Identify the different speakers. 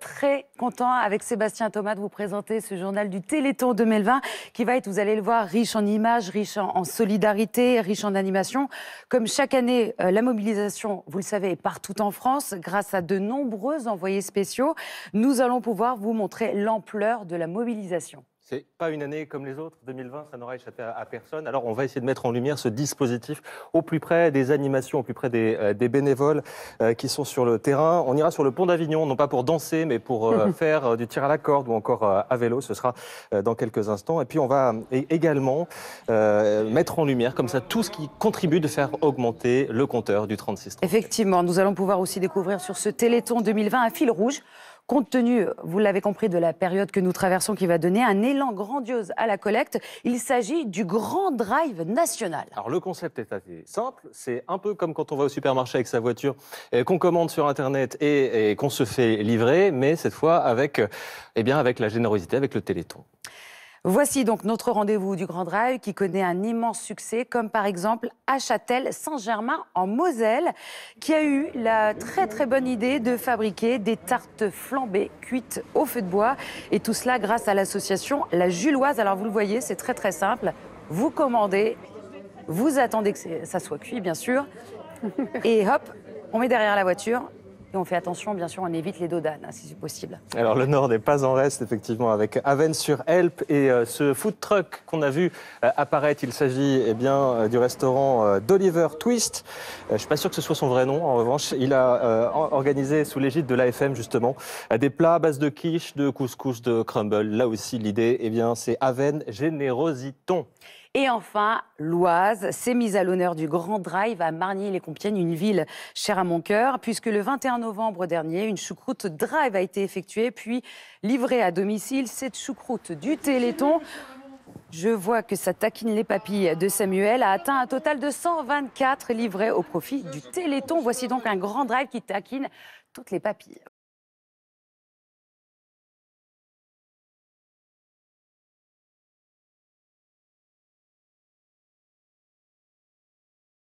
Speaker 1: Très content avec Sébastien Thomas de vous présenter ce journal du Téléthon 2020 qui va être, vous allez le voir, riche en images, riche en solidarité, riche en animation. Comme chaque année, la mobilisation, vous le savez, est partout en France. Grâce à de nombreux envoyés spéciaux, nous allons pouvoir vous montrer l'ampleur de la mobilisation.
Speaker 2: C'est pas une année comme les autres, 2020, ça n'aura échappé à personne. Alors on va essayer de mettre en lumière ce dispositif au plus près des animations, au plus près des bénévoles qui sont sur le terrain. On ira sur le pont d'Avignon, non pas pour danser, mais pour faire du tir à la corde ou encore à vélo. Ce sera dans quelques instants. Et puis on va également mettre en lumière comme ça tout ce qui contribue de faire augmenter le compteur du 36.
Speaker 1: Effectivement, nous allons pouvoir aussi découvrir sur ce Téléthon 2020 un fil rouge. Compte tenu, vous l'avez compris, de la période que nous traversons qui va donner un élan grandiose à la collecte, il s'agit du Grand Drive national.
Speaker 2: Alors le concept est assez simple, c'est un peu comme quand on va au supermarché avec sa voiture, qu'on commande sur Internet et qu'on se fait livrer, mais cette fois avec, avec la générosité, avec le Téléthon.
Speaker 1: Voici donc notre rendez-vous du Grand Drive qui connaît un immense succès, comme par exemple à Châtel-Saint-Germain en Moselle, qui a eu la très bonne idée de fabriquer des tartes flambées cuites au feu de bois. Et tout cela grâce à l'association La Juloise. Alors vous le voyez, c'est très simple. Vous commandez, vous attendez que ça soit cuit bien sûr, et hop, on met derrière la voiture. Et on fait attention, bien sûr, on évite les dos d'âne, si c'est possible.
Speaker 2: Alors le Nord n'est pas en reste, effectivement, avec Avesnes-sur-Helpe et ce food truck qu'on a vu apparaître. Il s'agit du restaurant d'Oliver Twist. Je ne suis pas sûr que ce soit son vrai nom, en revanche. Il a organisé sous l'égide de l'AFM, justement, des plats à base de quiche, de couscous, de crumble. Là aussi, l'idée, c'est Avesnes Générositon.
Speaker 1: Et enfin, l'Oise s'est mise à l'honneur du Grand Drive à Margny-les-Compiègnes, une ville chère à mon cœur, puisque le 21 novembre dernier, une choucroute drive a été effectuée, puis livrée à domicile. Cette choucroute du Téléthon, je vois que ça taquine les papilles de Samuel, a atteint un total de 124 livrés au profit du Téléthon. Voici donc un Grand Drive qui taquine toutes les papilles.